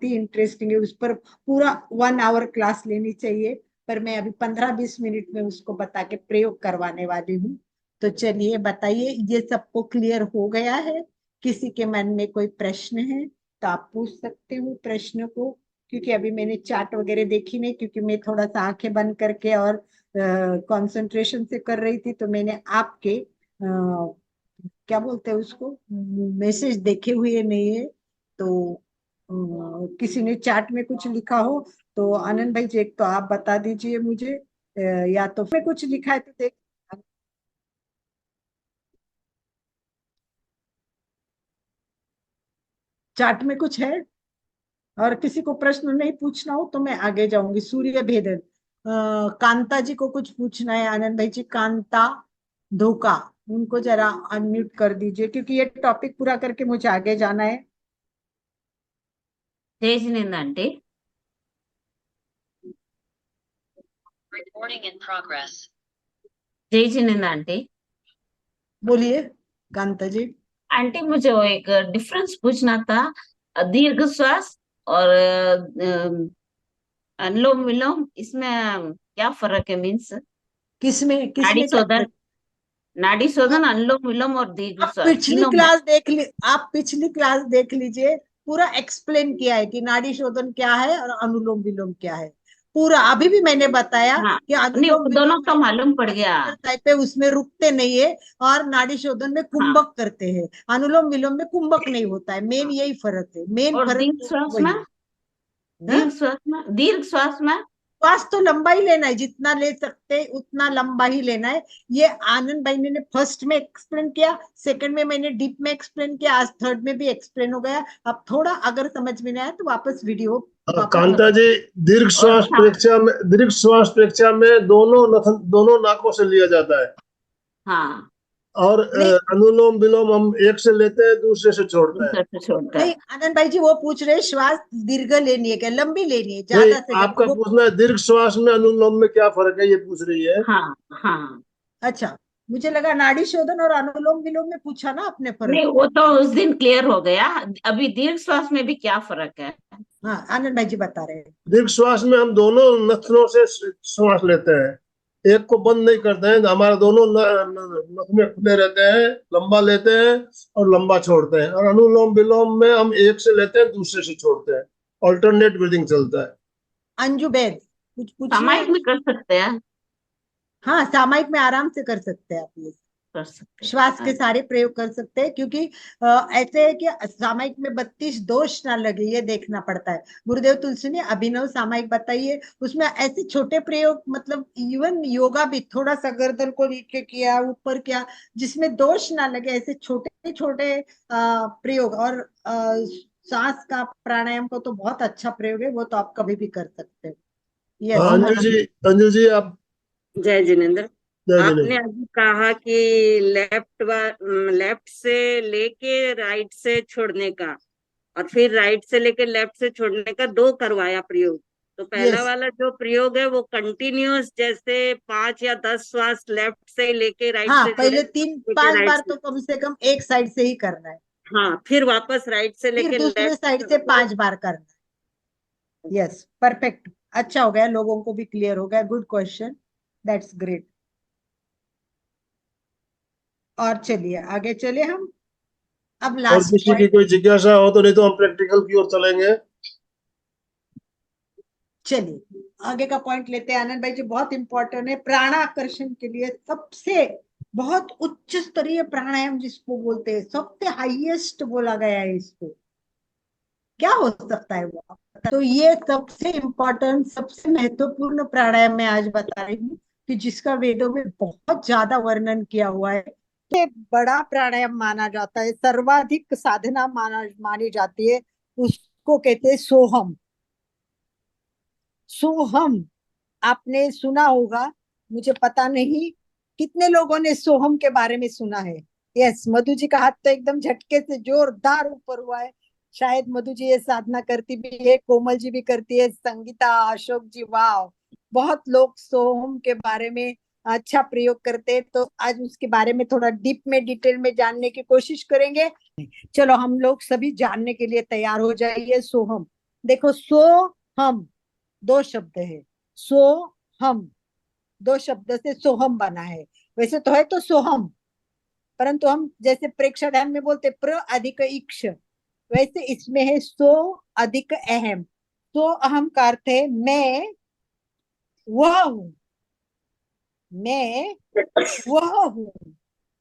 ही इंटरेस्टिंग है, उस पर पूरा 1 आवर क्लास लेनी चाहिए, पर मैं अभी 15-20 मिनट में उसको बता के प्रयोग करवाने वाली हूँ। तो चलिए बताइए, ये सबको क्लियर हो गया है? किसी के मन में कोई प्रश्न है तो आप पूछ सकते हो प्रश्न को, क्योंकि अभी मैंने चार्ट वगैरह देखी नहीं, क्योंकि मैं थोड़ा सा आंखें बंद करके और कंसंट्रेशन से कर रही थी, तो मैंने आपके क्या बोलते हैं उसको, मैसेज देखे हुए नहीं है। तो किसी ने चैट में कुछ लिखा हो तो आनंद भाई जी, एक तो आप बता दीजिए मुझे, या तो फिर कुछ लिखा है तो देख। चैट में कुछ है? और किसी को प्रश्न नहीं पूछना हो तो मैं आगे जाऊंगी। सूर्य भेदन, कांता जी को कुछ पूछना है आनंद भाई जी। कांता धोखा, उनको जरा अनम्यूट कर दीजिए, क्योंकि ये टॉपिक पूरा करके मुझे आगे जाना है। చేసినందంటే Recording in progress. చేసినందంటే बोलिए कांता जी। आंटी मुझे वो एक डिफरेंस पूछना था। दीर्घ श्वास और अनुलोम विलोम, इसमें क्या फर्क है? मीन्स किसमें नाड़ी किसमें शोधन, नाड़ी शोधन, आप अनुलोम विलोम और दीर्घ आप श्वास पिछली तीनों में। क्लास देख ली, आप पिछली क्लास देख लीजिए, पूरा एक्सप्लेन किया है कि नाड़ी शोधन क्या है और अनुलोम विलोम क्या है। पूरा अभी भी मैंने बताया हाँ, कि नहीं अनुलोम वो दोनों विलोम का मालूम पड़ गया। एक्सरसाइज पे उसमें रुकते नहीं है, और नाड़ी शोधन में हाँ, कुंभक करते हैं। अनुलोम विलोम में कुंभक नहीं होता है। मेन यही फर्क है, मेन और फर्क दीर्घ तो श्वास वही में, है। हाँ? दीर्घ श्वास में श्वास तो लंबा ही लेना है, जितना ले सकते हैं उतना लंबा ही लेना है। ये आनंद भाई ने फर्स्ट में एक्सप्लेन किया, सेकंड में मैंने डीप में एक्सप्लेन किया, आज थर्ड में भी एक्सप्लेन हो गया। अब थोड़ा अगर समझ में नहीं आया तो वापस वीडियो कांता जी, दीर्घ श्वास हाँ परीक्षा में, दीर्घ श्वास परीक्षा में दोनों नाकों से लिया जाता है, हाँ, और नहीं अनुलोम विलोम हम एक से लेते हैं, दूसरे से छोड़ते हैं। दूसरे से छोड़ता नहीं है। आनंद भाई जी, वो पूछ रहे श्वास दीर्घ लेनी है क्या, लंबी लेनी है, नहीं, ज्यादा से ज्यादा आपका वो। पूछना है दीर्घ श्वास में अनुलोम में क्या फर्क है, ये पूछ रही है। हाँ हाँ, अच्छा, मुझे लगा नाड़ी शोधन और अनुलोम विलोम में पूछा ना आपने फर्क। नहीं वो तो उस दिन क्लियर हो गया। अभी दीर्घ श्वास में भी क्या फर्क है? हाँ आनंद भाई जी बता रहे हैं। दीर्घ श्वास में हम दोनों नथनों से श्वास लेते हैं, एक को बंद नहीं करते हैं, हमारे दोनों नथने खुले रहते हैं, लंबा लेते हैं और लंबा छोड़ते हैं। और अनुलोम विलोम में हम एक से लेते हैं, दूसरे से छोड़ते हैं, ऑल्टरनेट ब्रीदिंग चलता है। अंजू बेद, कुछ पूछिए। सामायिक में कर सकते हैं, हाँ सामायिक में आराम से कर सकते हैं आप ये, कर सकते श्वास के हैं। सारे प्रयोग कर सकते हैं, क्योंकि ऐसे है कि सामायिक में 32 दोष ना लगे, ये देखना पड़ता है। गुरुदेव तुलसी ने अभिनव सामायिक बताइए, उसमें ऐसे छोटे प्रयोग, मतलब इवन योगा भी थोड़ा सा गर्दन को नीचे किया, ऊपर किया, जिसमें दोष ना लगे, ऐसे छोटे छोटे प्रयोग। और सांस का प्राणायाम को तो बहुत अच्छा प्रयोग है, वो तो आप कभी भी कर सकते हैं। यस हाँ, अंजू जी आप। जय जिनेन्द्र। जय आपने जिनेन्द्र। अभी कहा कि लेफ्ट से लेके राइट से छोड़ने का, और फिर राइट से लेके लेफ्ट से छोड़ने का दो करवाया प्रयोग। तो पहला यस वाला जो प्रयोग है वो कंटिन्यूअस, जैसे 5 या 10 श्वास लेफ्ट से लेके राइट हाँ, से पहले छोड़े, 3-5 राइट बार से, तो कम से कम एक साइड से ही करना है, हाँ, फिर वापस राइट से फिर लेके दूसरे लेफ्ट। साइड से 5 बार करना है। यस परफेक्ट, अच्छा हो गया, लोगों को भी क्लियर हो गया। Good question, that's great. और चलिए आगे चले हम, अब और लास्ट किसी की पॉइंट। कोई जिज्ञासा हो तो, नहीं तो हम प्रैक्टिकल की ओर चलेंगे। चलिए आगे का पॉइंट लेते हैं आनंद भाई जी, बहुत इंपॉर्टेंट है। प्राणाकर्षण के लिए सबसे बहुत उच्च स्तरीय प्राणायाम जिसको बोलते हैं, सबसे हाईएस्ट बोला गया है इसको, क्या हो सकता है वो आप बताइए। तो ये सबसे इम्पोर्टेंट, सबसे महत्वपूर्ण प्राणायाम मैं आज बता रही हूँ, कि जिसका वेदों में बहुत ज्यादा वर्णन किया हुआ है। ये बड़ा प्राणायाम माना जाता है, सर्वाधिक साधना मानी जाती है, उसको कहते हैं सोहम। सोहम आपने सुना होगा, मुझे पता नहीं कितने लोगों ने सोहम के बारे में सुना है। यस, मधु जी का हाथ तो एकदम झटके से जोरदार ऊपर हुआ है। शायद मधु जी ये साधना करती भी है, कोमल जी भी करती है, संगीता, अशोक जी, वाह, बहुत लोग सोहम के बारे में अच्छा प्रयोग करते हैं। तो आज उसके बारे में थोड़ा डीप में, डिटेल में जानने की कोशिश करेंगे। चलो हम लोग सभी जानने के लिए तैयार हो जाइए। सोहम, देखो, सो हम दो शब्द है, सो हम दो शब्द से सोहम बना है। वैसे तो है तो सोहम, परंतु हम जैसे प्रेक्षाध्यान में बोलते प्र अधिक इक्ष, वैसे इसमें है सो अधिक अहम। सो अहम का अर्थ है मैं वह हूं, मैं वह हूँ,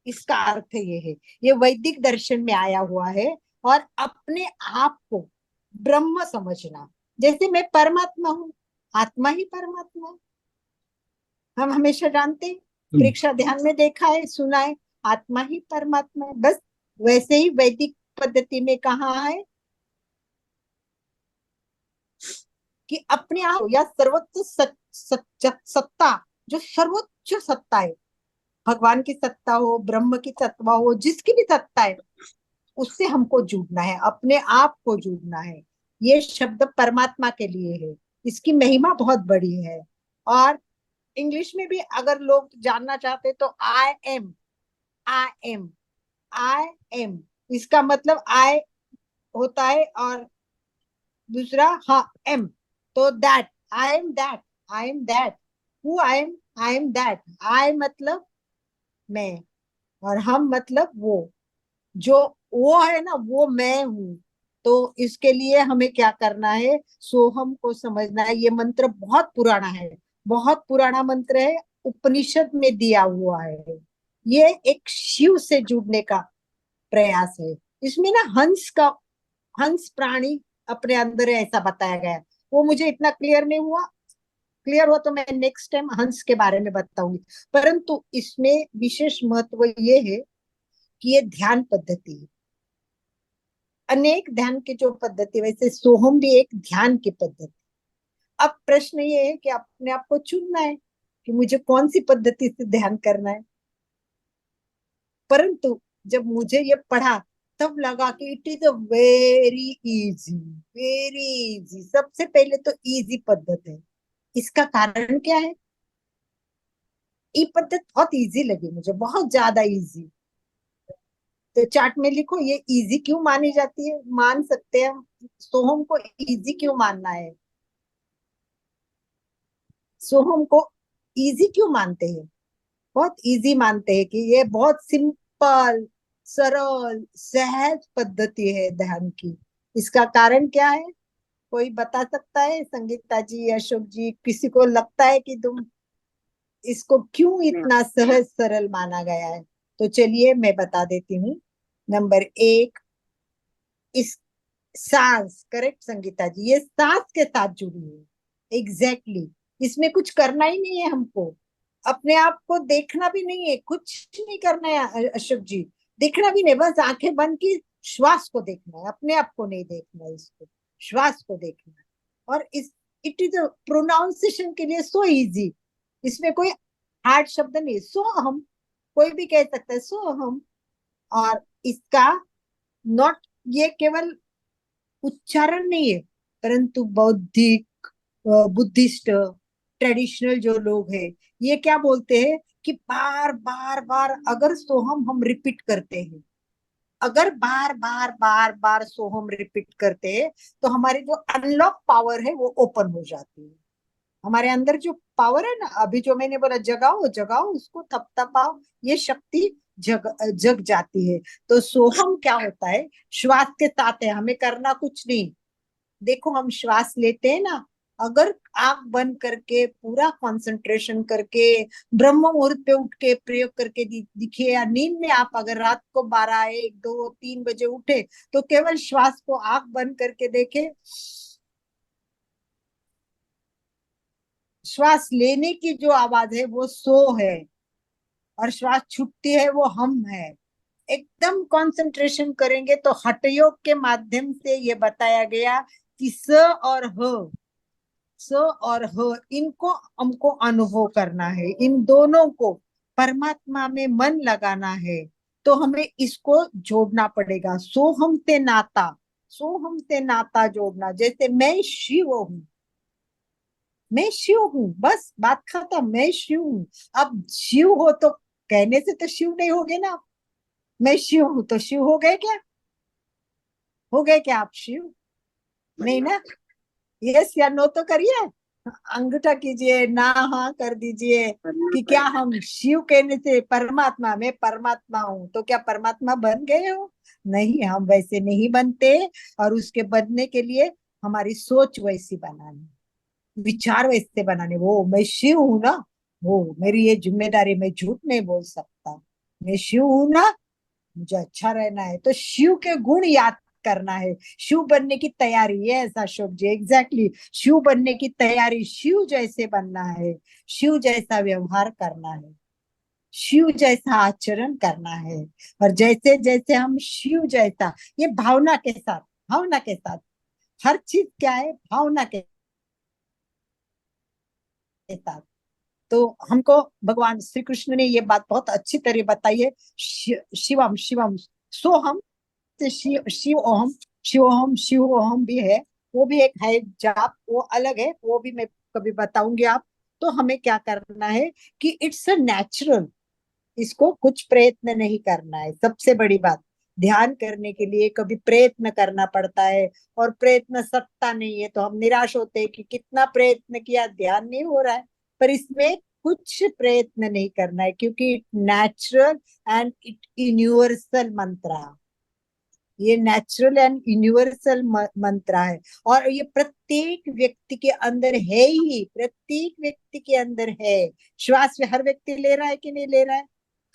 इसका अर्थ ये है। ये वैदिक दर्शन में आया हुआ है। और अपने आप को ब्रह्म समझना, जैसे मैं परमात्मा हूँ, आत्मा ही परमात्मा है। हम हमेशा जानते हैं, परीक्षा ध्यान में देखा है, सुना है, आत्मा ही परमात्मा है। बस वैसे ही वैदिक पद्धति में कहा है कि अपने आप या सर्वोच्च सत्ता, जो सर्वोच्च सत्ता है, भगवान की सत्ता हो, ब्रह्म की सत्ता हो, जिसकी भी सत्ता है, उससे हमको जुड़ना है, अपने आप को जुड़ना है। ये शब्द परमात्मा के लिए है। इसकी महिमा बहुत बड़ी है। और इंग्लिश में भी अगर लोग जानना चाहते तो I am, I am, I am, इसका मतलब आई होता है और दूसरा हाँ एम, तो that, I am that, I am that, who I am that. I मतलब मैं, और हम मतलब वो, जो वो है ना, वो मैं हूं। तो इसके लिए हमें क्या करना है, सोहम को समझना है। ये मंत्र बहुत पुराना है, बहुत पुराना मंत्र है, उपनिषद में दिया हुआ है। ये एक शिव से जुड़ने का प्रयास है। इसमें ना हंस का, हंस प्राणी अपने अंदर है, ऐसा बताया गया है। वो मुझे इतना क्लियर नहीं हुआ, क्लियर हो तो मैं नेक्स्ट टाइम हंस के बारे में बताऊंगी। परंतु इसमें विशेष महत्व ये है कि ये ध्यान पद्धति है। अनेक ध्यान की जो पद्धति, वैसे सोहम भी एक ध्यान की पद्धति। अब प्रश्न ये है कि अपने आप को चुनना है कि मुझे कौन सी पद्धति से ध्यान करना है। परंतु जब मुझे ये पढ़ा तब लगा कि it is a very easy, very easy. सबसे पहले तो इजी पद्धति है। इसका कारण क्या है? ये पद्धति बहुत इजी लगी मुझे, बहुत ज्यादा इजी। तो चार्ट में लिखो ये इजी क्यों मानी जाती है, मान सकते हैं हम। सोहम को इजी क्यों मानना है, सोहम को इजी क्यों मानते हैं? बहुत इजी मानते हैं कि ये बहुत सिंपल, सरल, सहज पद्धति है ध्यान की। इसका कारण क्या है, कोई बता सकता है? संगीता जी, अशोक जी, किसी को लगता है कि तुम इसको क्यों इतना सहज सरल माना गया है? तो चलिए मैं बता देती हूँ। नंबर एक, इस सांस, करेक्ट संगीता जी, ये सांस के साथ जुड़ी है। एग्जैक्टली इसमें कुछ करना ही नहीं है हमको, अपने आप को देखना भी नहीं है, कुछ नहीं करना है अशोक जी, देखना भी नहीं, बस आंखें बंद की श्वास को देखना है, अपने आप को नहीं देखना है, इसको श्वास को देखना है। और इस इट इज प्रोनाउंसिएशन के लिए सो इजी, इसमें कोई हार्ड शब्द नहीं। सो हम, कोई भी कह सकता है सो हम। और इसका नॉट, ये केवल उच्चारण नहीं है, परंतु बौद्धिक, बुद्धिस्ट, ट्रेडिशनल जो लोग हैं, ये क्या बोलते हैं कि बार बार बार अगर सोहम हम रिपीट करते हैं, अगर बार बार बार बार सोहम रिपीट करते हैं, तो हमारी जो अनलॉक पावर है वो ओपन हो जाती है। हमारे अंदर जो पावर है ना, अभी जो मैंने बोला जगाओ जगाओ, उसको थपथपाओ, ये शक्ति जग जग जाती है। तो सोहम क्या होता है, श्वास के साथ है, हमें करना कुछ नहीं। देखो हम श्वास लेते हैं ना, अगर आंख बंद करके पूरा कंसंट्रेशन करके ब्रह्म मुहूर्त पे उठ के प्रयोग करके दिखे, या नींद में आप अगर रात को 12, 1, 2, 3 बजे उठे, तो केवल श्वास को आंख बंद करके देखे, श्वास लेने की जो आवाज है वो सो है, और श्वास छूटती है वो हम है। एकदम कंसंट्रेशन करेंगे तो हठयोग के माध्यम से ये बताया गया कि स और ह, स और ह, इनको हमको अनुभव करना है, इन दोनों को परमात्मा में मन लगाना है। तो हमें इसको जोड़ना पड़ेगा, सोहम से नाता, सोहम से नाता जोड़ना। जैसे मैं शिव हूँ, मैं शिव हूँ, बस बात खत्म, मैं शिव हूँ। अब शिव हो तो कहने से तो शिव नहीं होगे ना, मैं शिव हूं तो शिव हो गए क्या? हो गए क्या आप शिव? नहीं ना। यस या नो तो करिए, अंगूठा कीजिए, ना हाँ कर दीजिए कि क्या हम शिव कहने से परमात्मा, मैं परमात्मा हूं तो क्या परमात्मा बन गए हो? नहीं, हम वैसे नहीं बनते। और उसके बनने के लिए हमारी सोच वैसी बनानी, विचार वैसे बनाने। वो मैं शिव हूं ना, वो मेरी ये जिम्मेदारी, मैं झूठ नहीं बोल सकता, मैं शिव हूं ना, मुझे अच्छा रहना है तो शिव के गुण याद करना है, शिव बनने की तैयारी। ये ऐसा अशोक जी, एग्जैक्टली, शिव बनने की तैयारी, शिव जैसे बनना है, शिव जैसा व्यवहार करना है, शिव जैसा आचरण करना है। और जैसे जैसे हम शिव जैसा, ये भावना के साथ, भावना के साथ, हर चीज क्या है, भावना के साथ। तो हमको भगवान श्री कृष्ण ने ये बात बहुत अच्छी तरह बताई है। शिवम शिवम सोहम, से शिव ओहम, शिवोहम शिवोहम भी है, वो भी एक है जाप, वो अलग है, वो भी मैं कभी बताऊंगी आप। तो हमें क्या करना है कि इट्स अ नेचुरल, इसको कुछ प्रयत्न नहीं करना है। सबसे बड़ी बात, ध्यान करने के लिए कभी प्रयत्न करना पड़ता है, और प्रयत्न सत्ता नहीं है तो हम निराश होते हैं कि कितना प्रयत्न किया, ध्यान नहीं हो रहा है। पर इसमें कुछ प्रयत्न नहीं करना है, क्योंकि नेचुरल एंड इट यूनिवर्सल मंत्र, ये नेचुरल एंड यूनिवर्सल मंत्र है। और ये प्रत्येक व्यक्ति के अंदर है ही, प्रत्येक व्यक्ति के अंदर है। श्वास हर व्यक्ति ले रहा है कि नहीं ले रहा है?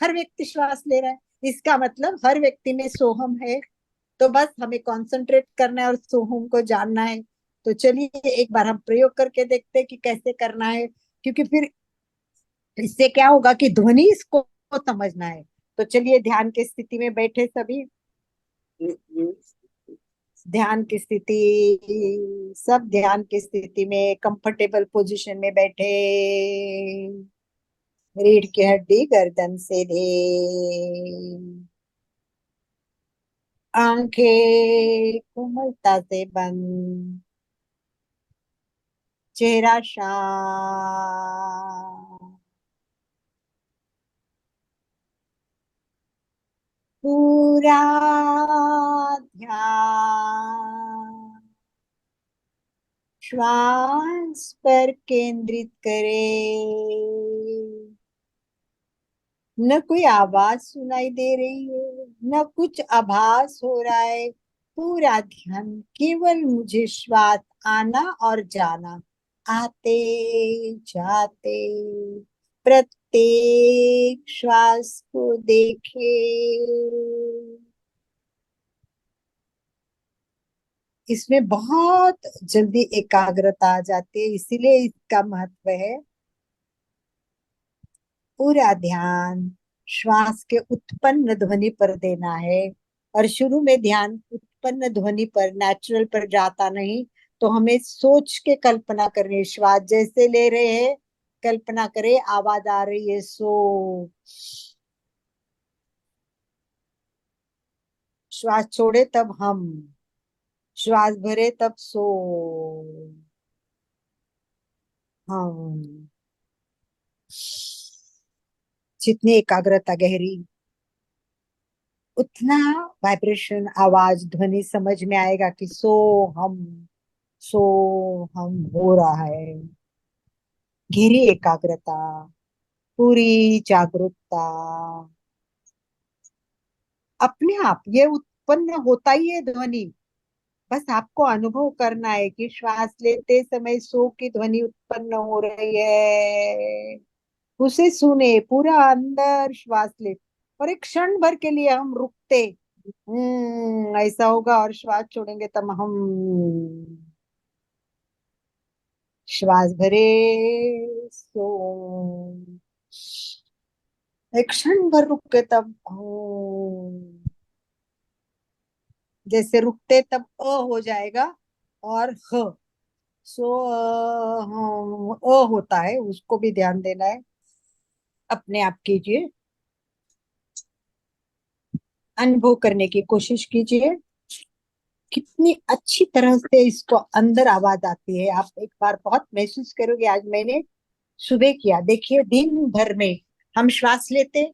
हर व्यक्ति श्वास ले रहा है, इसका मतलब हर व्यक्ति में सोहम है। तो बस हमें कंसंट्रेट करना है और सोहम को जानना है। तो चलिए एक बार हम प्रयोग करके देखते हैं कि कैसे करना है, क्योंकि फिर इससे क्या होगा कि ध्वनि इसको समझना है। तो चलिए ध्यान की स्थिति में बैठे सभी, ध्यान की स्थिति, सब ध्यान की स्थिति में कंफर्टेबल पोजीशन में बैठे, रीढ़ की हड्डी गर्दन से दे, आंखें कोमलता से बंद, चेहरा शांत, पूरा ध्यान श्वास पर केंद्रित करें। न कोई आवाज सुनाई दे रही है, न कुछ आभास हो रहा है, पूरा ध्यान केवल मुझे श्वास आना और जाना, आते जाते, प्रत्येक श्वास को देखे। इसमें बहुत जल्दी एकाग्रता आ जाती है, इसीलिए इसका महत्व है। पूरा ध्यान श्वास के उत्पन्न ध्वनि पर देना है, और शुरू में ध्यान उत्पन्न ध्वनि पर, नेचुरल पर जाता नहीं। तो हमें सोच के कल्पना करनी है, श्वास जैसे ले रहे हैं, कल्पना करें आवाज आ रही है सो, श्वास छोड़े तब हम, श्वास भरे तब सो, हम। जितनी एकाग्रता गहरी, उतना वाइब्रेशन, आवाज, ध्वनि समझ में आएगा कि सो हम, सो हम हो रहा है। गहरी एकाग्रता, पूरी जागरूकता, अपने आप ये उत्पन्न होता ही है ध्वनि। बस आपको अनुभव करना है कि श्वास लेते समय सो की ध्वनि उत्पन्न हो रही है, उसे सुने, पूरा अंदर श्वास ले। और एक क्षण भर के लिए हम रुकते, ऐसा होगा, और श्वास छोड़ेंगे तब हम, श्वास भरे सो, एक क्षण भर रुक के तब जैसे रुकते तब हो जाएगा, और ह, सो होता है, उसको भी ध्यान देना है। अपने आप कीजिए, अनुभव करने की कोशिश कीजिए कितनी अच्छी तरह से इसको अंदर आवाज आती है। आप एक बार बहुत महसूस करोगे। आज मैंने सुबह किया, देखिए दिन भर में हम श्वास लेते,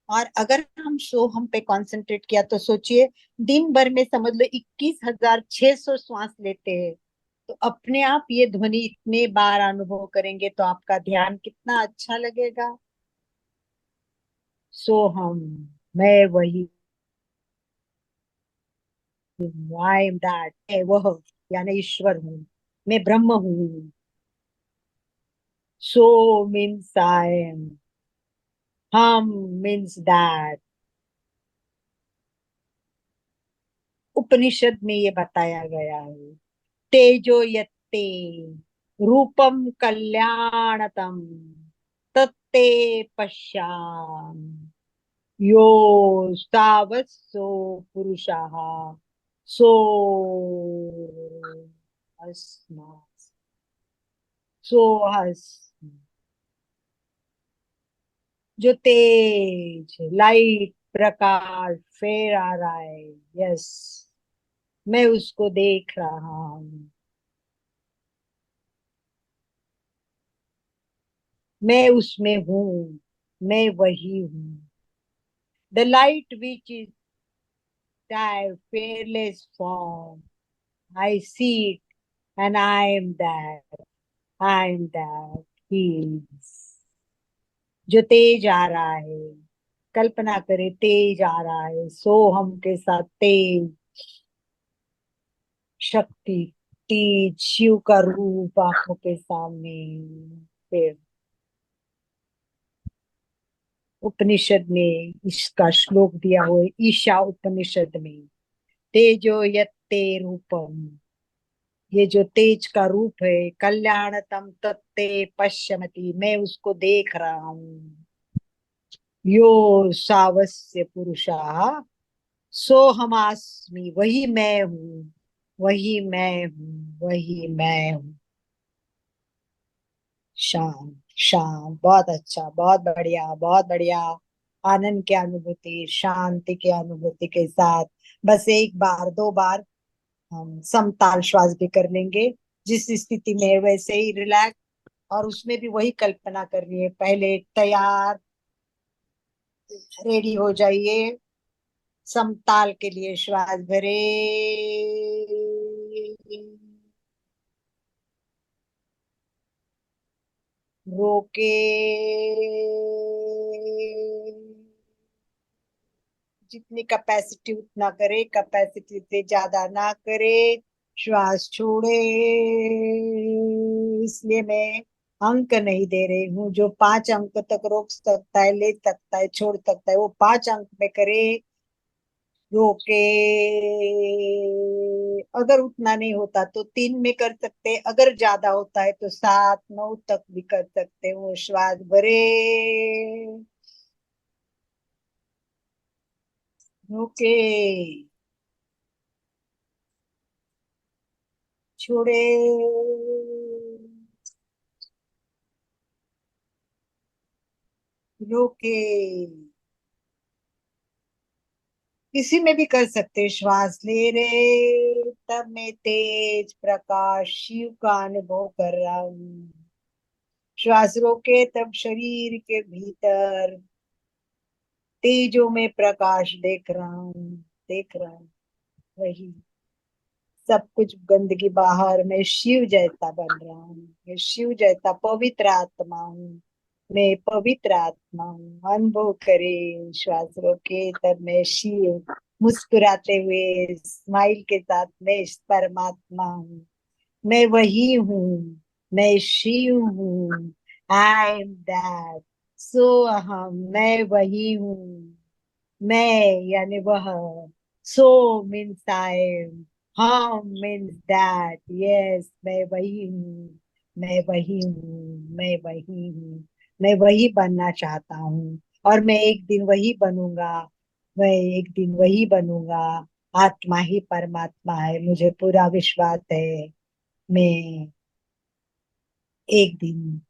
और अगर हम सो हम पे कंसंट्रेट किया तो सोचिए दिन भर में समझ लो 21,600 श्वास लेते हैं। तो अपने आप ये ध्वनि इतने बार अनुभव करेंगे तो आपका ध्यान कितना अच्छा लगेगा। सो हम, मैं वही, आई एम दैट, मैं वह, यानी ईश्वर हूँ, मैं ब्रह्म हूँ। सो मीन्स आई एम, हम मीन्स दैट। उपनिषद में ये बताया गया है, तेजो यत्ते रूपम कल्याणतम तत्ते पश्याम यो सावत्सो पुरुषः सो अस्मा सो हस। जो तेज लाइट प्रकाश फेर आ रहा है, यस, मैं उसको देख रहा हूँ, मैं उसमें हूँ, मैं वही हूँ। The light which is that fearless form, I see it and I am that, he is। जो तेज आ रहा है, कल्पना करे तेज आ रहा है, सो हम के साथ तेज शक्ति, तेज शिव का रूप आंखों के सामने। फिर उपनिषद में इसका श्लोक दिया हुआ है, ईशा उपनिषद में, तेजो यत्ते रूपम, ये जो तेज का रूप है, कल्याणतम तत्ते पश्यमति, मैं उसको देख रहा हूँ। यो सावस्य पुरुषा सो हमास्मि, वही मैं हूँ, वही मैं हूँ, वही मैं हूँ। शांत शांत, बहुत अच्छा, बहुत बढ़िया, बहुत बढ़िया। आनंद की अनुभूति, शांति की अनुभूति के साथ बस एक बार दो बार हम समताल श्वास भी कर लेंगे, जिस स्थिति में है वैसे ही रिलैक्स। और उसमें भी वही कल्पना करनी है, पहले तैयार रेडी हो जाइए समताल के लिए। श्वास भरे, रोके, जितनी कैपेसिटी उतना करे, कैपेसिटी से ज्यादा ना करे। श्वास छोड़े, इसलिए मैं अंक नहीं दे रही हूँ। जो 5 अंक तक रोक सकता है, ले सकता है, छोड़ सकता है, वो 5 अंक में करे। रोके, अगर उतना नहीं होता तो 3 में कर सकते, अगर ज्यादा होता है तो 7 9 तक भी कर सकते हो। श्वास भरे, रोके, छोड़े, रोके, किसी में भी कर सकते हैं। श्वास ले रहे, तब मैं तेज प्रकाश शिव का अनुभव कर रहा हूँ। श्वास रोके, तब शरीर के भीतर तेजों में प्रकाश देख रहा हूँ, देख रहा हूँ, वही सब कुछ गंदगी बाहर। मैं शिव जैसा बन रहा हूँ, मैं शिव जैसा पवित्र आत्मा हूँ, मैं पवित्र आत्मा हूँ। अनुभव करे, श्वास रोके, तब मैं शिव, मुस्कुराते हुए स्माइल के साथ, मैं इस परमात्मा हूँ, मैं वही हूँ, मैं शिव हूँ। आई एम दैट, सो अहम, मैं वही हूँ, मैं यानी वह। सो मीन्स आई एम, हम मीन्स दैट, यस, मैं वही हूँ, मैं वही हूँ, मैं वही हूँ, मैं वही बनना चाहता हूँ। और मैं एक दिन वही बनूंगा, मैं एक दिन वही बनूंगा। आत्मा ही परमात्मा है, मुझे पूरा विश्वास है। मैं एक दिन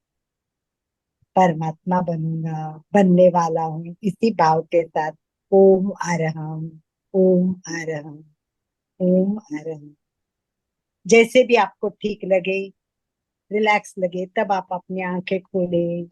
परमात्मा बनूंगा, बनने वाला हूँ, इसी भाव के साथ। ओम अरहम, ओम अरहम, ओम अरहम। जैसे भी आपको ठीक लगे, रिलैक्स लगे, तब आप अपनी आंखें खोले।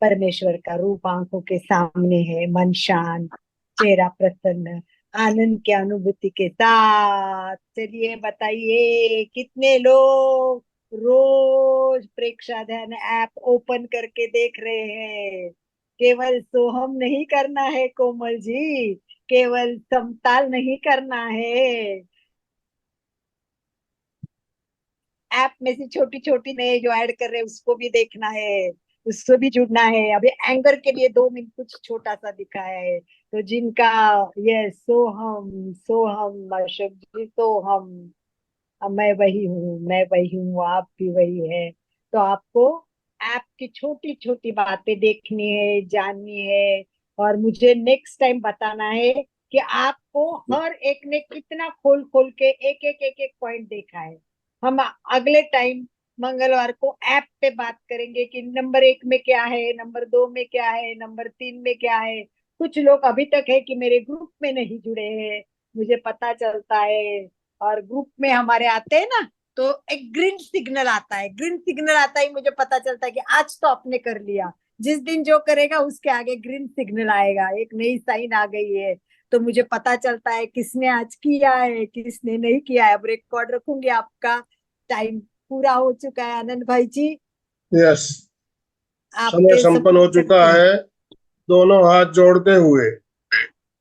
परमेश्वर का रूप आंखों के सामने है, मन शांत, चेहरा प्रसन्न, आनंद की अनुभूति के साथ। चलिए बताइए, कितने लोग रोज प्रेक्षा ध्यान ऐप ओपन करके देख रहे हैं? केवल सोहम नहीं करना है कोमल जी, केवल समताल नहीं करना है। ऐप में से छोटी छोटी नए जो ऐड कर रहे हैं उसको भी देखना है, उससे भी जुड़ना है। अभी एंकर के लिए 2 मिनट कुछ छोटा सा दिखाया है, तो जिनका ये सोहम अशोक जी, सोहम, मैं वही हूँ, मैं वही हूँ, आप भी वही है। तो आपको ऐप की छोटी छोटी बातें देखनी है, जाननी है, और मुझे नेक्स्ट टाइम बताना है कि आपको हर एक ने कितना खोल खोल के एक एक पॉइंट देखा है। हम अगले टाइम मंगलवार को ऐप पे बात करेंगे कि नंबर 1 में क्या है, नंबर 2 में क्या है, नंबर 3 में क्या है। कुछ लोग अभी तक है कि मेरे ग्रुप में नहीं जुड़े हैं, मुझे पता चलता है। और ग्रुप में हमारे आते हैं ना, तो एक ग्रीन सिग्नल आता है, ग्रीन सिग्नल आता ही मुझे पता चलता है कि आज तो आपने कर लिया। जिस दिन जो करेगा उसके आगे ग्रीन सिग्नल आएगा, एक नई साइन आ गई है, तो मुझे पता चलता है किसने आज किया है, किसने नहीं किया है। अब रिकॉर्ड रखूंगी। आपका टाइम पूरा हो चुका है आनंद भाई जी, यस, आप समय दे संपन्न हो सकते चुका हैं। है। दोनों हाथ जोड़ते हुए,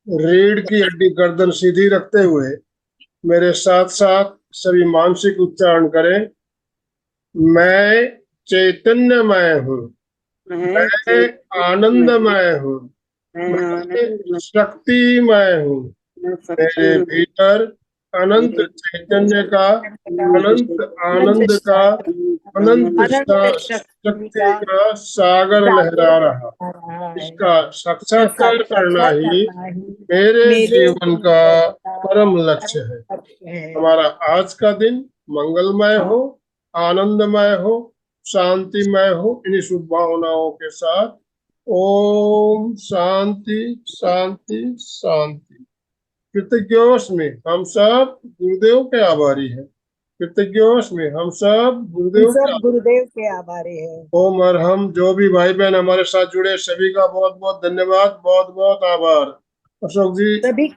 रीढ़ की हड्डी गर्दन सीधी रखते हुए मेरे साथ साथ सभी मानसिक उच्चारण करें। मैं चैतन्यमय हूँ, मैं मैं चैतन्य में हूँ, आनंदमय हूँ, मैं मैं आनंद में, शक्तिमय हूँ। मैं मेरे शक्ति में, भीतर अनंत मेरे चैतन्य का, अनंत आनंद का, अनंत अनंत शक्ति शक्ति का का सागर सागर लहरा रहा। बह रहा है। इसका इसका साक्षात्कार करना साक्षात्कार ही करना ही मेरे मेरे जीवन का जीवन का परम लक्ष्य है। परम लक्ष्य है। हमारा आज का दिन मंगलमय हो, आनंदमय हो, शांतिमय हो। इन्हीं शुभ भावनाओं के साथ ओम शांति शांति शांति। कृतज्ञोस्मि, हम सब गुरुदेव के आभारी हैं। कृतज्ञोस्मि, हम सब हम गुरुदेव के सब गुरुदेव के आभारी है। ओम। और हम जो भी भाई बहन हमारे साथ जुड़े सभी का बहुत बहुत धन्यवाद, बहुत बहुत आभार। अशोक जी, सभी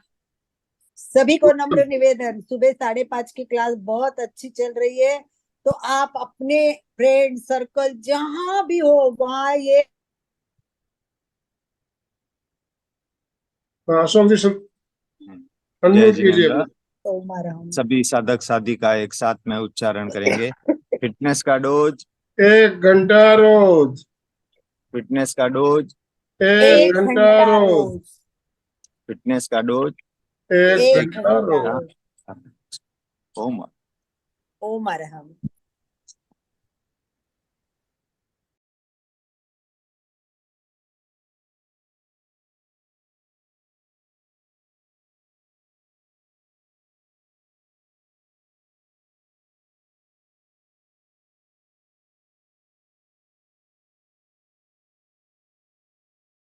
सभी को नम्र निवेदन, सुबह 5:30 की क्लास बहुत अच्छी चल रही है, तो आप अपने फ्रेंड सर्कल जहां भी हो वहां ये अशोक जी जय अनम्यूट कीजिए। जिनेन्द्र। ओम सभी साधक साधिका एक साथ में उच्चारण करेंगे। फिटनेस का डोज, 1 घंटा रोज, फिटनेस का डोज, 1 घंटा 1 घंटा रोज, रोज, फिटनेस का डोज। 1 1 घंटा घंटा रोज। रोज। ओम। ओम अरहम।